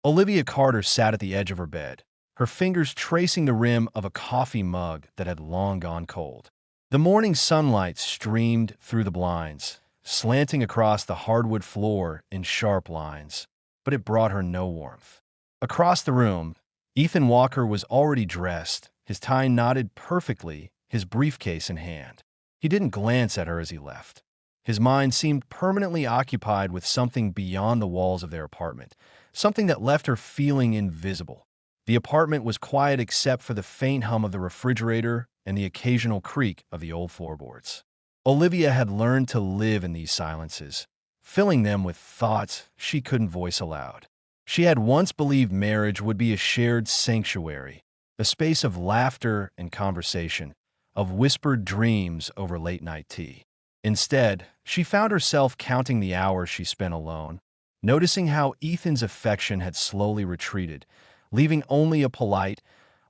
Olivia Carter sat at the edge of her bed, her fingers tracing the rim of a coffee mug that had long gone cold. The morning sunlight streamed through the blinds, slanting across the hardwood floor in sharp lines, but it brought her no warmth. Across the room, Ethan Walker was already dressed, his tie knotted perfectly, his briefcase in hand. He didn't glance at her as he left. His mind seemed permanently occupied with something beyond the walls of their apartment, something that left her feeling invisible. The apartment was quiet except for the faint hum of the refrigerator and the occasional creak of the old floorboards. Olivia had learned to live in these silences, filling them with thoughts she couldn't voice aloud. She had once believed marriage would be a shared sanctuary, a space of laughter and conversation, of whispered dreams over late-night tea. Instead, she found herself counting the hours she spent alone, noticing how Ethan's affection had slowly retreated, leaving only a polite,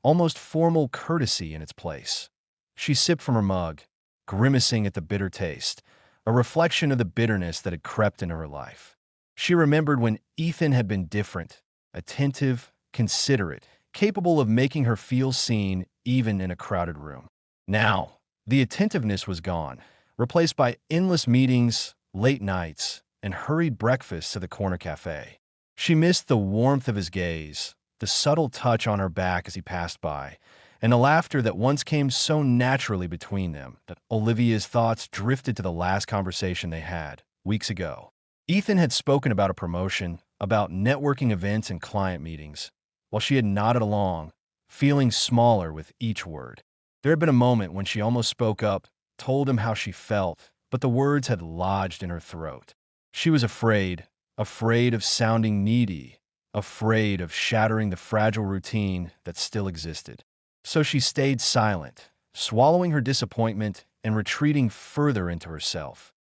almost formal courtesy in its place. She sipped from her mug, grimacing at the bitter taste, a reflection of the bitterness that had crept into her life. She remembered when Ethan had been different, attentive, considerate, capable of making her feel seen even in a crowded room. Now, the attentiveness was gone, replaced by endless meetings, late nights, and hurried breakfasts at the corner cafe. She missed the warmth of his gaze, the subtle touch on her back as he passed by, and the laughter that once came so naturally between them that Olivia's thoughts drifted to the last conversation they had, weeks ago. Ethan had spoken about a promotion, about networking events and client meetings, while she had nodded along, feeling smaller with each word. There had been a moment when she almost spoke up, told him how she felt, but the words had lodged in her throat. She was afraid of sounding needy, afraid of shattering the fragile routine that still existed. So she stayed silent, swallowing her disappointment and retreating further into herself.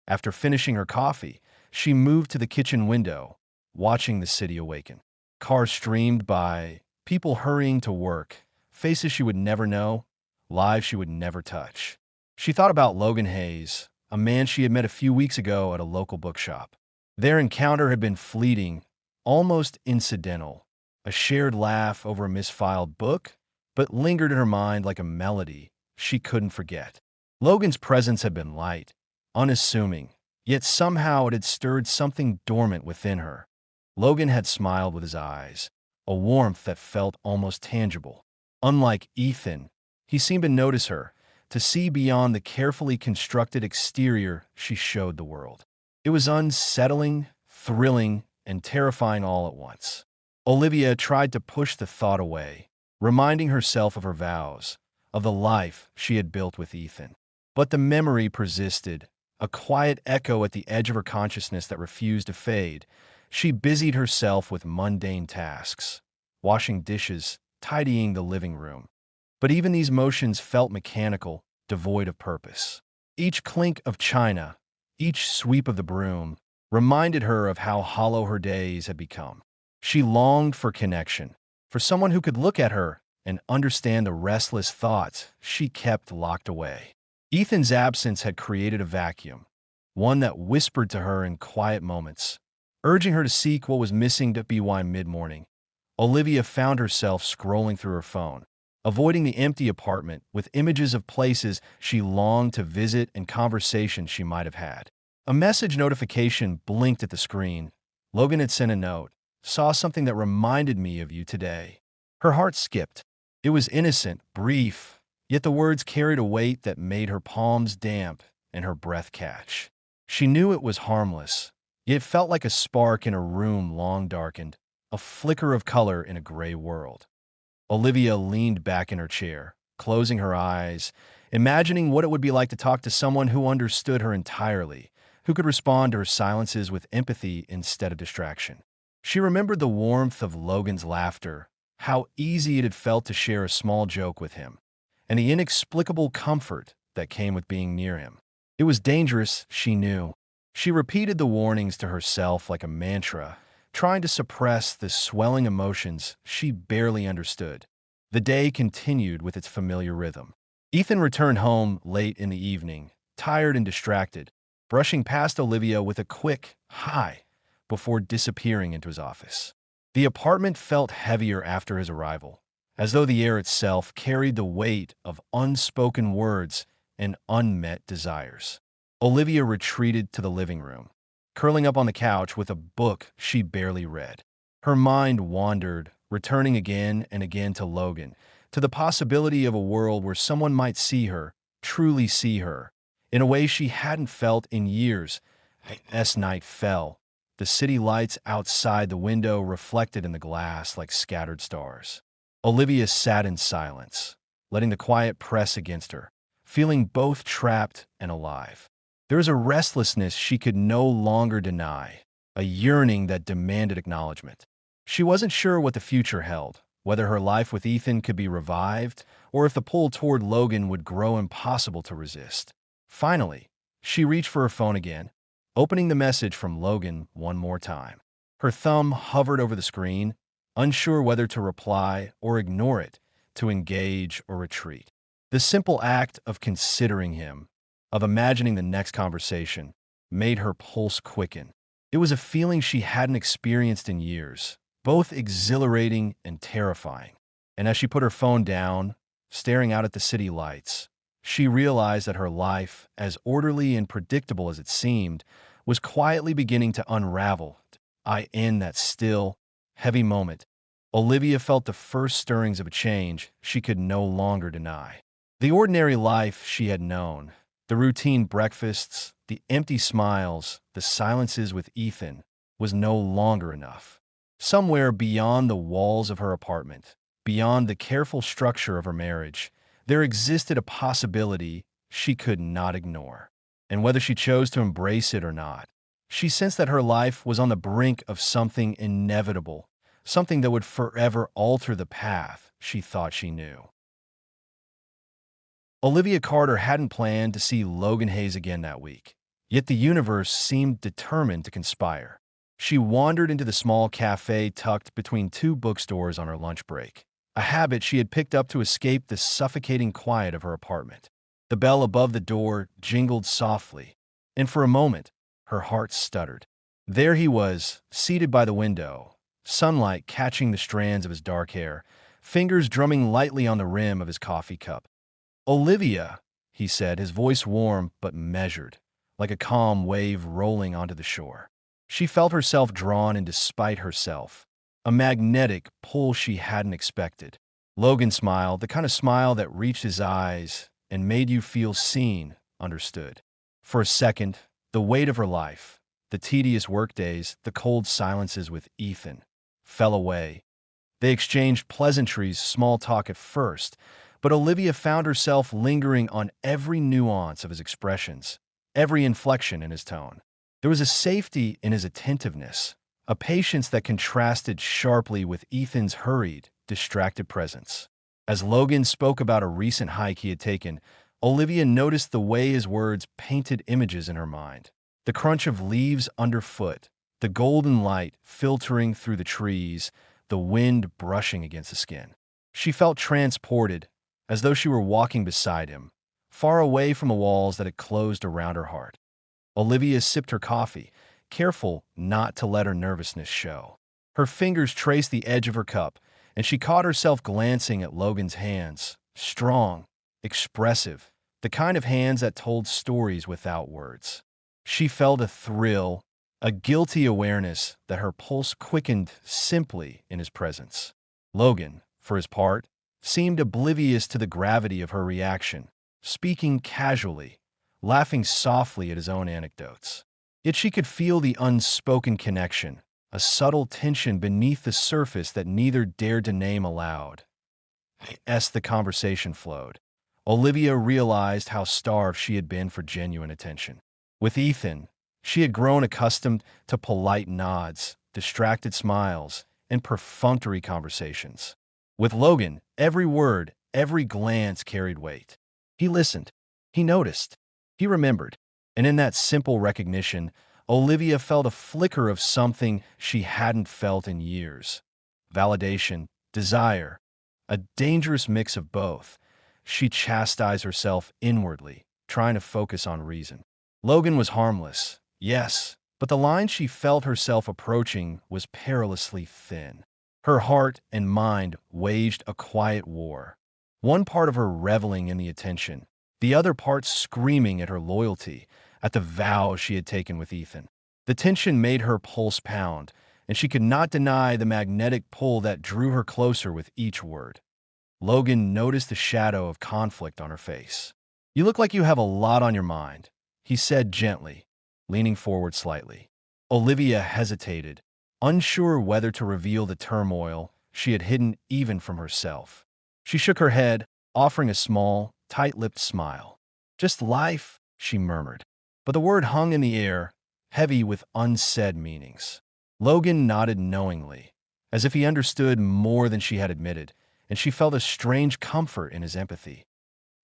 After finishing her coffee, she moved to the kitchen window, watching the city awaken. Cars streamed by, people hurrying to work, faces she would never know, lives she would never touch. She thought about Logan Hayes, a man she had met a few weeks ago at a local bookshop. Their encounter had been fleeting, almost incidental, a shared laugh over a misfiled book, but lingered in her mind like a melody she couldn't forget. Logan's presence had been light, unassuming, yet somehow it had stirred something dormant within her. Logan had smiled with his eyes, a warmth that felt almost tangible. Unlike Ethan, he seemed to notice her, to see beyond the carefully constructed exterior she showed the world. It was unsettling, thrilling, and terrifying all at once. Olivia tried to push the thought away, reminding herself of her vows, of the life she had built with Ethan. But the memory persisted, a quiet echo at the edge of her consciousness that refused to fade. She busied herself with mundane tasks, washing dishes, tidying the living room. But even these motions felt mechanical, devoid of purpose. Each clink of china, each sweep of the broom, reminded her of how hollow her days had become. She longed for connection, for someone who could look at her and understand the restless thoughts she kept locked away. Ethan's absence had created a vacuum, one that whispered to her in quiet moments, urging her to seek what was missing to BY mid-morning. Olivia found herself scrolling through her phone, avoiding the empty apartment with images of places she longed to visit and conversations she might have had. A message notification blinked at the screen. Logan had sent a note. Saw something that reminded me of you today. Her heart skipped. It was innocent, brief, yet the words carried a weight that made her palms damp and her breath catch. She knew it was harmless, yet it felt like a spark in a room long darkened, a flicker of color in a gray world. Olivia leaned back in her chair, closing her eyes, imagining what it would be like to talk to someone who understood her entirely, who could respond to her silences with empathy instead of distraction. She remembered the warmth of Logan's laughter, how easy it had felt to share a small joke with him, and the inexplicable comfort that came with being near him. It was dangerous, she knew. She repeated the warnings to herself like a mantra, trying to suppress the swelling emotions she barely understood. The day continued with its familiar rhythm. Ethan returned home late in the evening, tired and distracted, brushing past Olivia with a quick "hi" before disappearing into his office. The apartment felt heavier after his arrival, as though the air itself carried the weight of unspoken words and unmet desires. Olivia retreated to the living room, curling up on the couch with a book she barely read. Her mind wandered, returning again and again to Logan, to the possibility of a world where someone might see her, truly see her, in a way she hadn't felt in years. As night fell, the city lights outside the window reflected in the glass like scattered stars. Olivia sat in silence, letting the quiet press against her, feeling both trapped and alive. There was a restlessness she could no longer deny, a yearning that demanded acknowledgement. She wasn't sure what the future held, whether her life with Ethan could be revived, or if the pull toward Logan would grow impossible to resist. Finally, she reached for her phone again, opening the message from Logan one more time. Her thumb hovered over the screen, unsure whether to reply or ignore it, to engage or retreat. The simple act of considering him, of imagining the next conversation, made her pulse quicken. It was a feeling she hadn't experienced in years, both exhilarating and terrifying. And as she put her phone down, staring out at the city lights, she realized that her life, as orderly and predictable as it seemed, was quietly beginning to unravel. In that still, heavy moment, Olivia felt the first stirrings of a change she could no longer deny. The ordinary life she had known, the routine breakfasts, the empty smiles, the silences with Ethan, was no longer enough. Somewhere beyond the walls of her apartment, beyond the careful structure of her marriage, there existed a possibility she could not ignore. And whether she chose to embrace it or not, she sensed that her life was on the brink of something inevitable, something that would forever alter the path she thought she knew. Olivia Carter hadn't planned to see Logan Hayes again that week, yet the universe seemed determined to conspire. She wandered into the small cafe tucked between two bookstores on her lunch break, a habit she had picked up to escape the suffocating quiet of her apartment. The bell above the door jingled softly, and for a moment, her heart stuttered. There he was, seated by the window, sunlight catching the strands of his dark hair, fingers drumming lightly on the rim of his coffee cup. "Olivia," he said, his voice warm but measured, like a calm wave rolling onto the shore. She felt herself drawn in despite herself, a magnetic pull she hadn't expected. Logan smiled, the kind of smile that reached his eyes and made you feel seen, understood. For a second, the weight of her life, the tedious workdays, the cold silences with Ethan, fell away. They exchanged pleasantries, small talk at first, but Olivia found herself lingering on every nuance of his expressions, every inflection in his tone. There was a safety in his attentiveness, a patience that contrasted sharply with Ethan's hurried, distracted presence. As Logan spoke about a recent hike he had taken, Olivia noticed the way his words painted images in her mind. The crunch of leaves underfoot, the golden light filtering through the trees, the wind brushing against the skin. She felt transported, as though she were walking beside him, far away from the walls that had closed around her heart. Olivia sipped her coffee, careful not to let her nervousness show. Her fingers traced the edge of her cup, and she caught herself glancing at Logan's hands, strong, expressive, the kind of hands that told stories without words. She felt a thrill, a guilty awareness that her pulse quickened simply in his presence. Logan, for his part, seemed oblivious to the gravity of her reaction, speaking casually, laughing softly at his own anecdotes. Yet she could feel the unspoken connection, a subtle tension beneath the surface that neither dared to name aloud. As the conversation flowed, Olivia realized how starved she had been for genuine attention. With Ethan, she had grown accustomed to polite nods, distracted smiles, and perfunctory conversations. With Logan, every word, every glance carried weight. He listened. He noticed. He remembered. And in that simple recognition, Olivia felt a flicker of something she hadn't felt in years. Validation, desire, a dangerous mix of both. She chastised herself inwardly, trying to focus on reason. Logan was harmless, yes, But the line she felt herself approaching was perilously thin. Her heart and mind waged a quiet war, one part of her reveling in the attention, the other part screaming at her loyalty, at the vow she had taken with Ethan. The tension made her pulse pound, and she could not deny the magnetic pull that drew her closer with each word. Logan noticed the shadow of conflict on her face. "You look like you have a lot on your mind," he said gently, leaning forward slightly. Olivia hesitated, unsure whether to reveal the turmoil she had hidden even from herself. She shook her head, offering a small, tight-lipped smile. "Just life," she murmured. But the word hung in the air, heavy with unsaid meanings. Logan nodded knowingly, as if he understood more than she had admitted, and she felt a strange comfort in his empathy.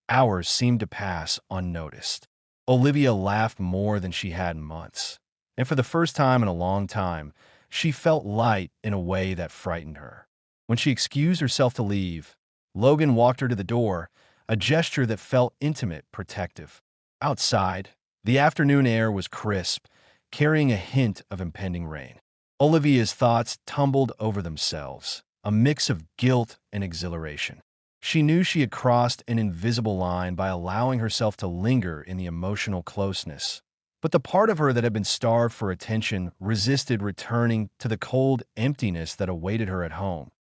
Hours seemed to pass unnoticed. Olivia laughed more than she had in months, and for the first time in a long time, she felt light in a way that frightened her. When she excused herself to leave, Logan walked her to the door, a gesture that felt intimate, protective. Outside, the afternoon air was crisp, carrying a hint of impending rain. Olivia's thoughts tumbled over themselves, a mix of guilt and exhilaration. She knew she had crossed an invisible line by allowing herself to linger in the emotional closeness. But the part of her that had been starved for attention resisted returning to the cold emptiness that awaited her at home.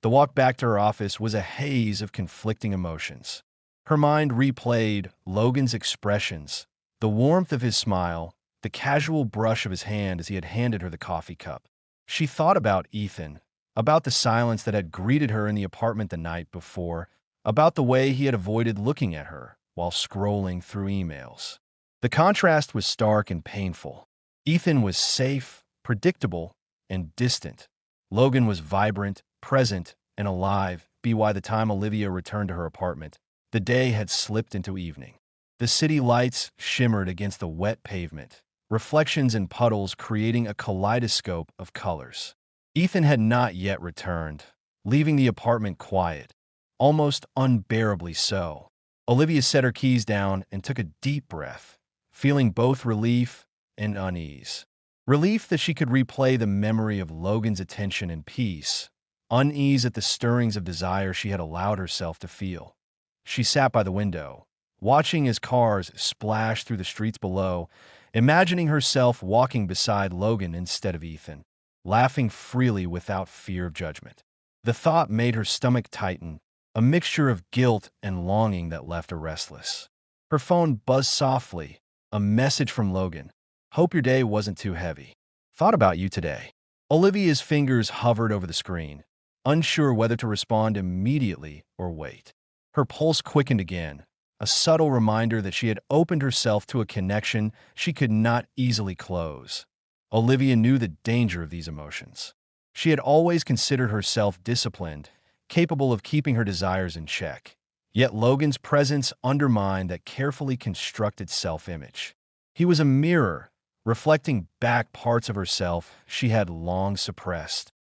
The walk back to her office was a haze of conflicting emotions. Her mind replayed Logan's expressions, the warmth of his smile, the casual brush of his hand as he had handed her the coffee cup. She thought about Ethan, about the silence that had greeted her in the apartment the night before, about the way he had avoided looking at her while scrolling through emails. The contrast was stark and painful. Ethan was safe, predictable, and distant. Logan was vibrant, present, and alive. By the time Olivia returned to her apartment, the day had slipped into evening. The city lights shimmered against the wet pavement, reflections in puddles creating a kaleidoscope of colors. Ethan had not yet returned, leaving the apartment quiet, almost unbearably so. Olivia set her keys down and took a deep breath, feeling both relief and unease. Relief that she could replay the memory of Logan's attention in peace, unease at the stirrings of desire she had allowed herself to feel. She sat by the window, watching as cars splashed through the streets below, imagining herself walking beside Logan instead of Ethan, laughing freely without fear of judgment. The thought made her stomach tighten, a mixture of guilt and longing that left her restless. Her phone buzzed softly, a message from Logan. "Hope your day wasn't too heavy. Thought about you today." Olivia's fingers hovered over the screen, unsure whether to respond immediately or wait. Her pulse quickened again, a subtle reminder that she had opened herself to a connection she could not easily close. Olivia knew the danger of these emotions. She had always considered herself disciplined, capable of keeping her desires in check. Yet Logan's presence undermined that carefully constructed self-image. He was a mirror, reflecting back parts of herself she had long suppressed.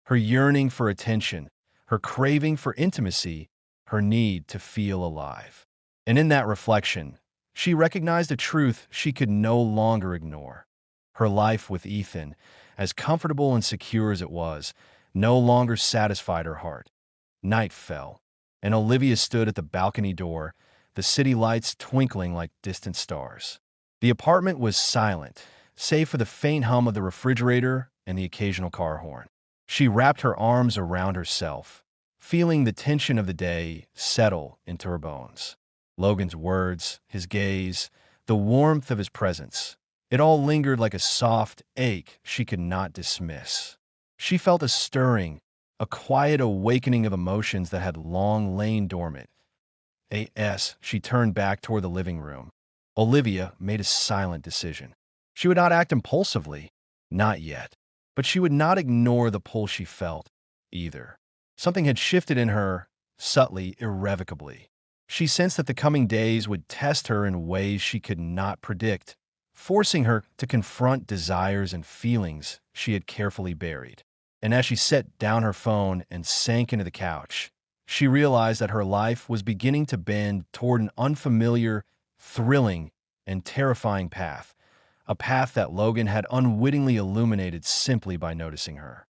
Her yearning for attention, her craving for intimacy, her need to feel alive. And in that reflection, she recognized a truth she could no longer ignore. Her life with Ethan, as comfortable and secure as it was, no longer satisfied her heart. Night fell, and Olivia stood at the balcony door, the city lights twinkling like distant stars. The apartment was silent, save for the faint hum of the refrigerator and the occasional car horn. She wrapped her arms around herself, feeling the tension of the day settle into her bones. Logan's words, his gaze, the warmth of his presence, it all lingered like a soft ache she could not dismiss. She felt a stirring, a quiet awakening of emotions that had long lain dormant. She turned back toward the living room. Olivia made a silent decision. She would not act impulsively, not yet, but she would not ignore the pull she felt, either. Something had shifted in her, subtly, irrevocably. She sensed that the coming days would test her in ways she could not predict, forcing her to confront desires and feelings she had carefully buried. And as she set down her phone and sank into the couch, she realized that her life was beginning to bend toward an unfamiliar, thrilling, and terrifying path, a path that Logan had unwittingly illuminated simply by noticing her.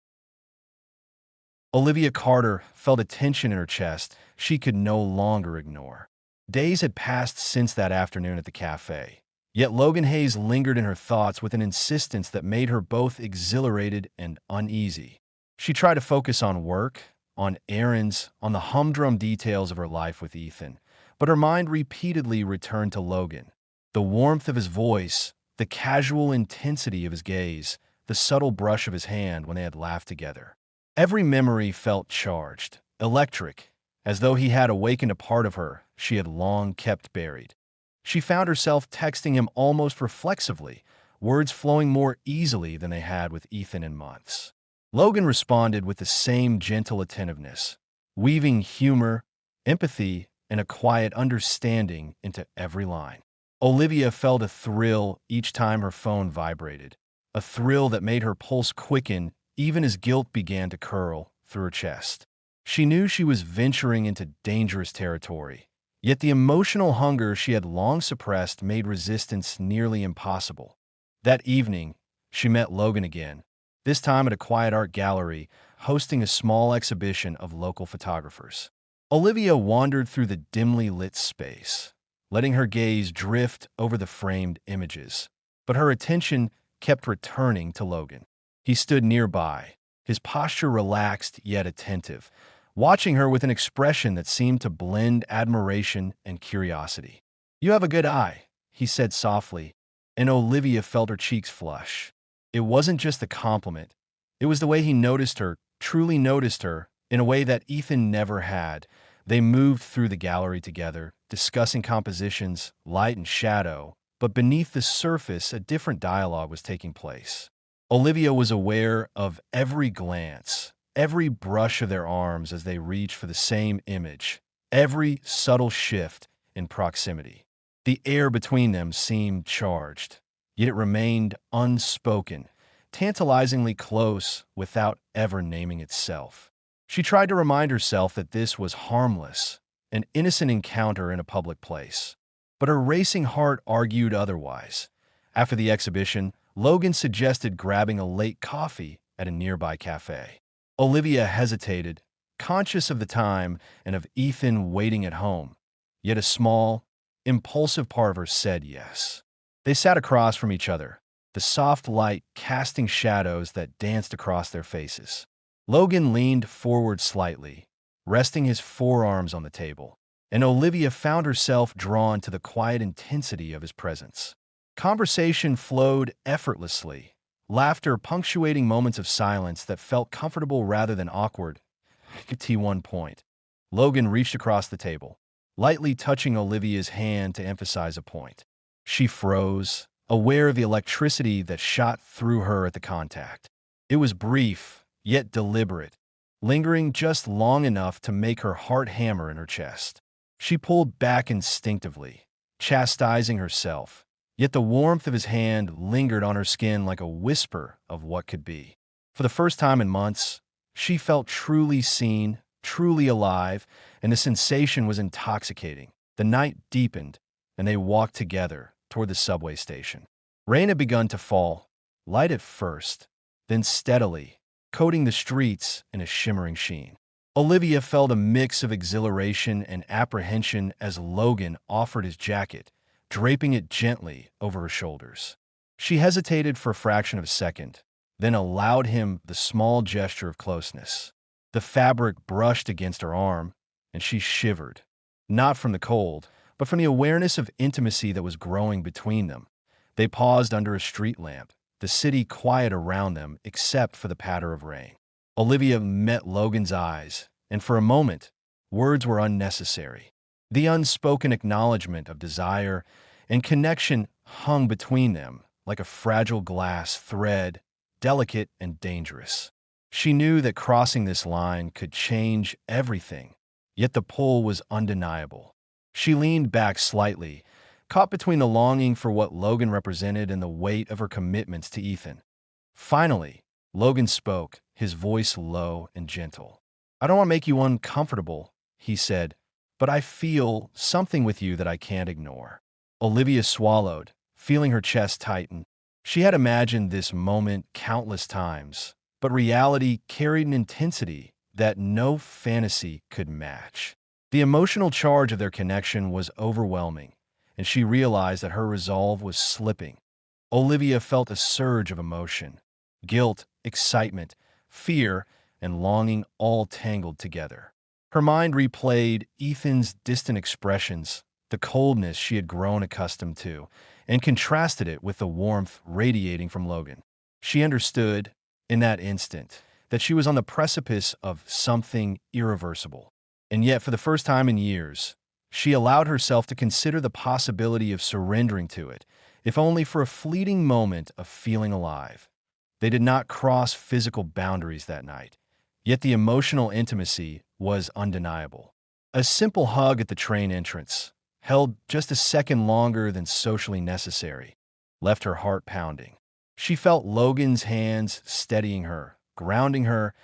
Olivia Carter felt a tension in her chest she could no longer ignore. Days had passed since that afternoon at the cafe, yet Logan Hayes lingered in her thoughts with an insistence that made her both exhilarated and uneasy. She tried to focus on work, on errands, on the humdrum details of her life with Ethan, but her mind repeatedly returned to Logan. The warmth of his voice, the casual intensity of his gaze, the subtle brush of his hand when they had laughed together. Every memory felt charged, electric, as though he had awakened a part of her she had long kept buried. She found herself texting him almost reflexively, words flowing more easily than they had with Ethan in months. Logan responded with the same gentle attentiveness, weaving humor, empathy, and a quiet understanding into every line. Olivia felt a thrill each time her phone vibrated, a thrill that made her pulse quicken even as guilt began to curl through her chest. She knew she was venturing into dangerous territory, yet the emotional hunger she had long suppressed made resistance nearly impossible. That evening, she met Logan again, this time at a quiet art gallery hosting a small exhibition of local photographers. Olivia wandered through the dimly lit space, letting her gaze drift over the framed images, but her attention kept returning to Logan. He stood nearby, his posture relaxed yet attentive, watching her with an expression that seemed to blend admiration and curiosity. "You have a good eye," he said softly, and Olivia felt her cheeks flush. It wasn't just a compliment. It was the way he noticed her, truly noticed her, in a way that Ethan never had. They moved through the gallery together, discussing compositions, light and shadow, but beneath the surface a different dialogue was taking place. Olivia was aware of every glance, every brush of their arms as they reached for the same image, every subtle shift in proximity. The air between them seemed charged, yet it remained unspoken, tantalizingly close without ever naming itself. She tried to remind herself that this was harmless, an innocent encounter in a public place. But her racing heart argued otherwise. After the exhibition, Logan suggested grabbing a late coffee at a nearby cafe. Olivia hesitated, conscious of the time and of Ethan waiting at home. Yet a small, impulsive part of her said yes. They sat across from each other, the soft light casting shadows that danced across their faces. Logan leaned forward slightly, resting his forearms on the table, and Olivia found herself drawn to the quiet intensity of his presence. Conversation flowed effortlessly, laughter punctuating moments of silence that felt comfortable rather than awkward. T1 point. Logan reached across the table, lightly touching Olivia's hand to emphasize a point. She froze, aware of the electricity that shot through her at the contact. It was brief, yet deliberate, lingering just long enough to make her heart hammer in her chest. She pulled back instinctively, chastising herself, yet the warmth of his hand lingered on her skin like a whisper of what could be. For the first time in months, she felt truly seen, truly alive, and the sensation was intoxicating. The night deepened, and they walked together toward the subway station. Rain had begun to fall, light at first, then steadily, coating the streets in a shimmering sheen. Olivia felt a mix of exhilaration and apprehension as Logan offered his jacket, draping it gently over her shoulders. She hesitated for a fraction of a second, then allowed him the small gesture of closeness. The fabric brushed against her arm, and she shivered, not from the cold, but from the awareness of intimacy that was growing between them. They paused under a street lamp, the city quiet around them except for the patter of rain. Olivia met Logan's eyes, and for a moment, words were unnecessary. The unspoken acknowledgement of desire and connection hung between them like a fragile glass thread, delicate and dangerous. She knew that crossing this line could change everything, yet the pull was undeniable. She leaned back slightly, caught between the longing for what Logan represented and the weight of her commitments to Ethan. Finally, Logan spoke, his voice low and gentle. "I don't want to make you uncomfortable," he said, "but I feel something with you that I can't ignore." Olivia swallowed, feeling her chest tighten. She had imagined this moment countless times, but reality carried an intensity that no fantasy could match. The emotional charge of their connection was overwhelming, and she realized that her resolve was slipping. Olivia felt a surge of emotion: guilt, excitement, fear, and longing all tangled together. Her mind replayed Ethan's distant expressions, the coldness she had grown accustomed to, and contrasted it with the warmth radiating from Logan. She understood, in that instant, that she was on the precipice of something irreversible. And yet, for the first time in years, she allowed herself to consider the possibility of surrendering to it, if only for a fleeting moment of feeling alive. They did not cross physical boundaries that night, yet the emotional intimacy was undeniable. A simple hug at the train entrance, held just a second longer than socially necessary, left her heart pounding. She felt Logan's hands steadying her, grounding her,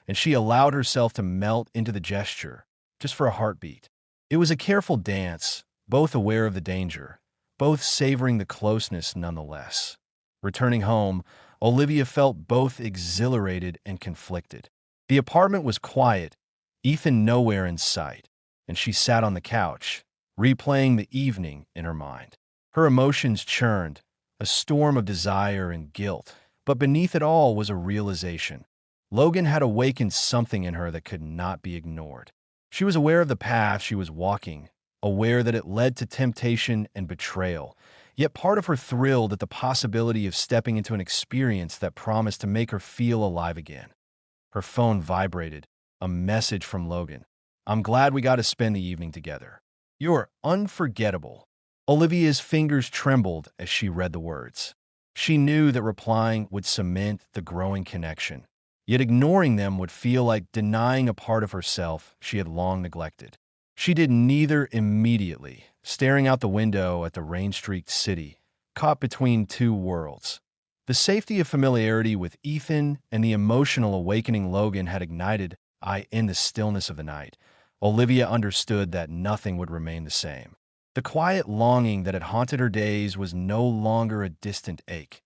and she allowed herself to melt into the gesture, just for a heartbeat. It was a careful dance, both aware of the danger, both savoring the closeness nonetheless. Returning home, Olivia felt both exhilarated and conflicted. The apartment was quiet, Ethan nowhere in sight, and she sat on the couch, replaying the evening in her mind. Her emotions churned, a storm of desire and guilt, but beneath it all was a realization. Logan had awakened something in her that could not be ignored. She was aware of the path she was walking, aware that it led to temptation and betrayal, yet part of her thrilled at the possibility of stepping into an experience that promised to make her feel alive again. Her phone vibrated, a message from Logan. "I'm glad we got to spend the evening together. You're unforgettable." Olivia's fingers trembled as she read the words. She knew that replying would cement the growing connection, yet ignoring them would feel like denying a part of herself she had long neglected. She did neither immediately, staring out the window at the rain-streaked city, caught between two worlds. The safety of familiarity with Ethan and the emotional awakening Logan had ignited in the stillness of the night. Olivia understood that nothing would remain the same. The quiet longing that had haunted her days was no longer a distant ache.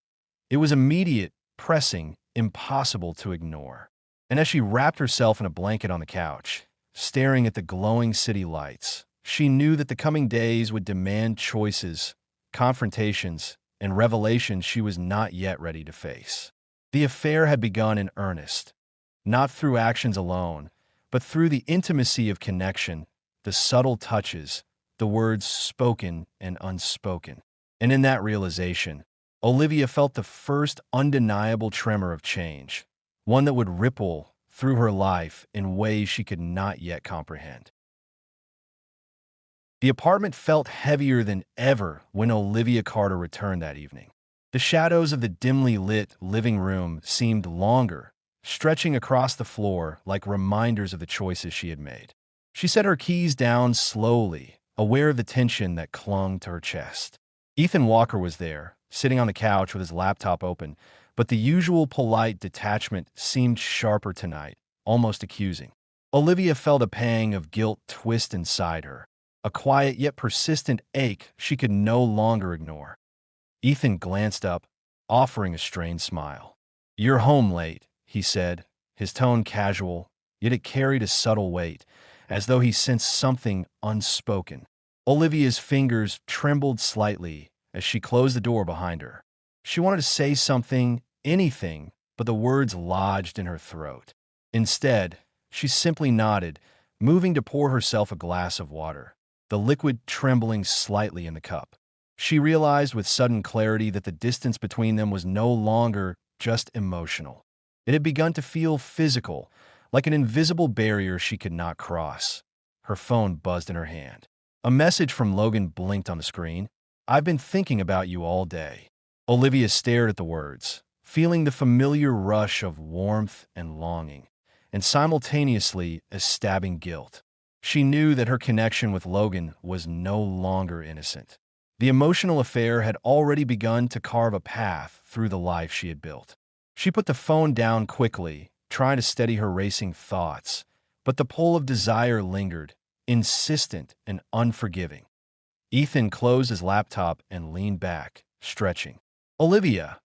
It was immediate, pressing, impossible to ignore. And as she wrapped herself in a blanket on the couch, staring at the glowing city lights, she knew that the coming days would demand choices, confrontations, and revelations she was not yet ready to face. The affair had begun in earnest, not through actions alone, but through the intimacy of connection, the subtle touches, the words spoken and unspoken. And in that realization, Olivia felt the first undeniable tremor of change, one that would ripple through her life in ways she could not yet comprehend. The apartment felt heavier than ever when Olivia Carter returned that evening. The shadows of the dimly lit living room seemed longer, stretching across the floor like reminders of the choices she had made. She set her keys down slowly, aware of the tension that clung to her chest. Ethan Walker was there, sitting on the couch with his laptop open, but the usual polite detachment seemed sharper tonight, almost accusing. Olivia felt a pang of guilt twist inside her, a quiet yet persistent ache she could no longer ignore. Ethan glanced up, offering a strained smile. "You're home late," he said, his tone casual, yet it carried a subtle weight, as though he sensed something unspoken. Olivia's fingers trembled slightly as she closed the door behind her. She wanted to say something, anything, but the words lodged in her throat. Instead, she simply nodded, moving to pour herself a glass of water, the liquid trembling slightly in the cup. She realized with sudden clarity that the distance between them was no longer just emotional. It had begun to feel physical, like an invisible barrier she could not cross. Her phone buzzed in her hand. A message from Logan blinked on the screen. "I've been thinking about you all day." Olivia stared at the words, feeling the familiar rush of warmth and longing, and simultaneously a stabbing guilt. She knew that her connection with Logan was no longer innocent. The emotional affair had already begun to carve a path through the life she had built. She put the phone down quickly, trying to steady her racing thoughts, but the pull of desire lingered, insistent and unforgiving. Ethan closed his laptop and leaned back, stretching. "Olivia,"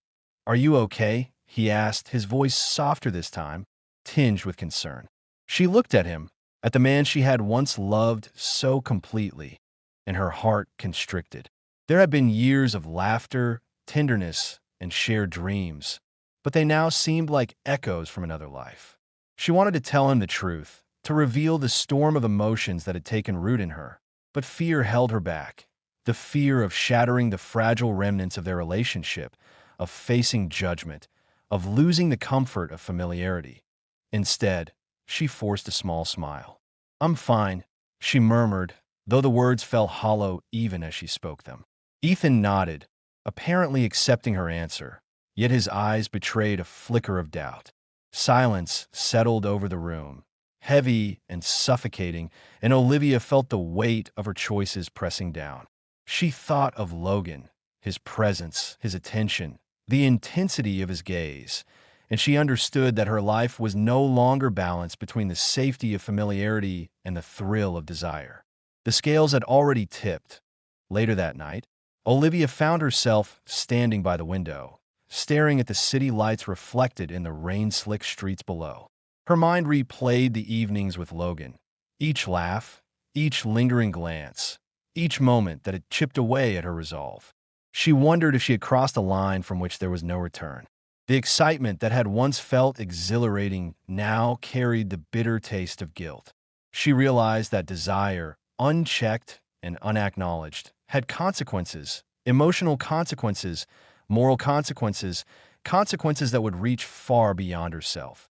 "Are you okay?" he asked, his voice softer this time, tinged with concern. She looked at him, at the man she had once loved so completely, and her heart constricted. There had been years of laughter, tenderness, and shared dreams, but they now seemed like echoes from another life. She wanted to tell him the truth, to reveal the storm of emotions that had taken root in her, but fear held her back. The fear of shattering the fragile remnants of their relationship, of facing judgment, of losing the comfort of familiarity. Instead, she forced a small smile. "I'm fine," she murmured, though the words fell hollow even as she spoke them. Ethan nodded, apparently accepting her answer, yet his eyes betrayed a flicker of doubt. Silence settled over the room, heavy and suffocating, and Olivia felt the weight of her choices pressing down. She thought of Logan, his presence, his attention, the intensity of his gaze, and she understood that her life was no longer balanced between the safety of familiarity and the thrill of desire. The scales had already tipped. Later that night, Olivia found herself standing by the window, staring at the city lights reflected in the rain-slick streets below. Her mind replayed the evenings with Logan, each laugh, each lingering glance, each moment that had chipped away at her resolve. She wondered if she had crossed a line from which there was no return. The excitement that had once felt exhilarating now carried the bitter taste of guilt. She realized that desire, unchecked and unacknowledged, had consequences, emotional consequences, moral consequences, consequences that would reach far beyond herself.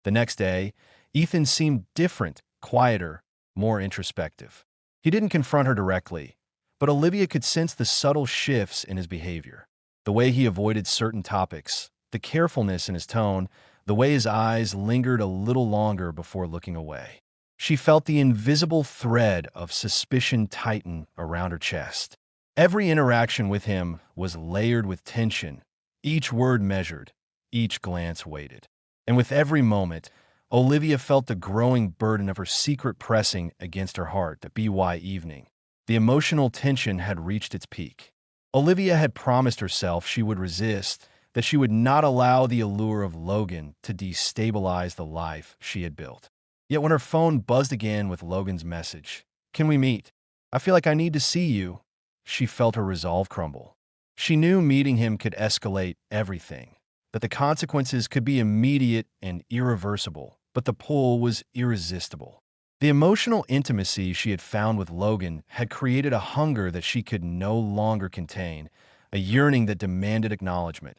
The next day, Ethan seemed different, quieter, more introspective. He didn't confront her directly, but Olivia could sense the subtle shifts in his behavior. The way he avoided certain topics, the carefulness in his tone, the way his eyes lingered a little longer before looking away. She felt the invisible thread of suspicion tighten around her chest. Every interaction with him was layered with tension, each word measured, each glance weighted. And with every moment, Olivia felt the growing burden of her secret pressing against her heart that BY evening. The emotional tension had reached its peak. Olivia had promised herself she would resist, that she would not allow the allure of Logan to destabilize the life she had built. Yet when her phone buzzed again with Logan's message, "Can we meet? I feel like I need to see you," she felt her resolve crumble. She knew meeting him could escalate everything, that the consequences could be immediate and irreversible, but the pull was irresistible. The emotional intimacy she had found with Logan had created a hunger that she could no longer contain, a yearning that demanded acknowledgement.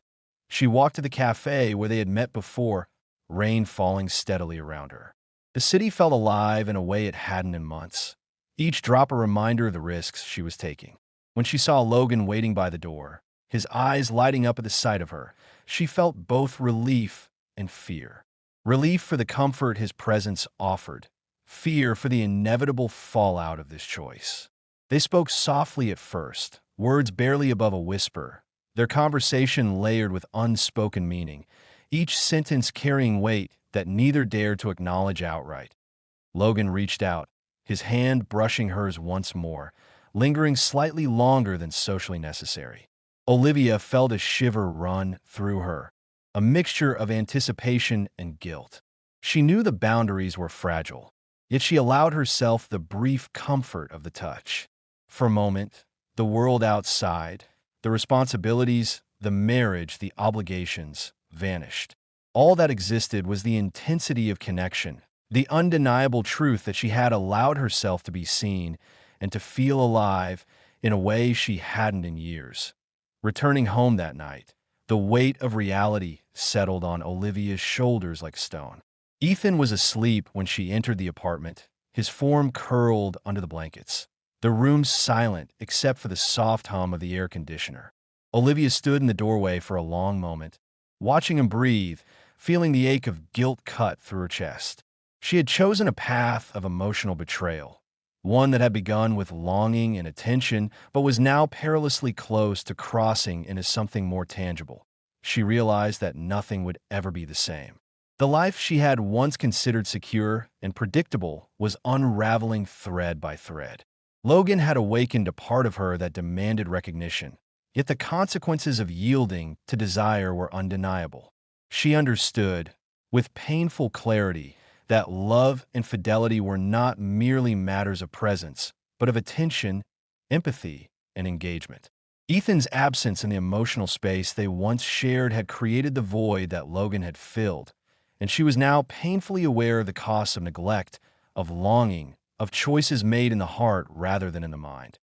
She walked to the cafe where they had met before, rain falling steadily around her. The city felt alive in a way it hadn't in months, each drop a reminder of the risks she was taking. When she saw Logan waiting by the door, his eyes lighting up at the sight of her, she felt both relief and fear. Relief for the comfort his presence offered, fear for the inevitable fallout of this choice. They spoke softly at first, words barely above a whisper, their conversation layered with unspoken meaning, each sentence carrying weight that neither dared to acknowledge outright. Logan reached out, his hand brushing hers once more, lingering slightly longer than socially necessary. Olivia felt a shiver run through her, a mixture of anticipation and guilt. She knew the boundaries were fragile, yet she allowed herself the brief comfort of the touch. For a moment, the world outside, the responsibilities, the marriage, the obligations, vanished. All that existed was the intensity of connection, the undeniable truth that she had allowed herself to be seen and to feel alive in a way she hadn't in years. Returning home that night, the weight of reality settled on Olivia's shoulders like stone. Ethan was asleep when she entered the apartment, his form curled under the blankets. The room silent except for the soft hum of the air conditioner. Olivia stood in the doorway for a long moment, watching him breathe, feeling the ache of guilt cut through her chest. She had chosen a path of emotional betrayal, one that had begun with longing and attention, but was now perilously close to crossing into something more tangible. She realized that nothing would ever be the same. The life she had once considered secure and predictable was unraveling thread by thread. Logan had awakened a part of her that demanded recognition. Yet the consequences of yielding to desire were undeniable. She understood, with painful clarity, that love and fidelity were not merely matters of presence, but of attention, empathy, and engagement. Ethan's absence in the emotional space they once shared had created the void that Logan had filled, and she was now painfully aware of the costs of neglect, of longing, of choices made in the heart rather than in the mind.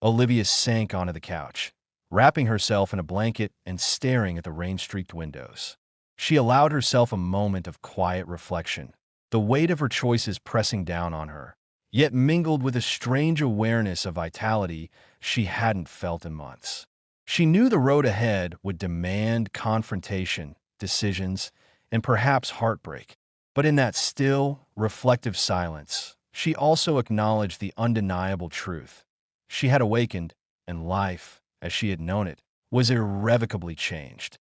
Olivia sank onto the couch, wrapping herself in a blanket and staring at the rain-streaked windows. She allowed herself a moment of quiet reflection, the weight of her choices pressing down on her, yet mingled with a strange awareness of vitality she hadn't felt in months. She knew the road ahead would demand confrontation, decisions, and perhaps heartbreak. But in that still, reflective silence, she also acknowledged the undeniable truth. She had awakened, and life, as she had known it, was irrevocably changed.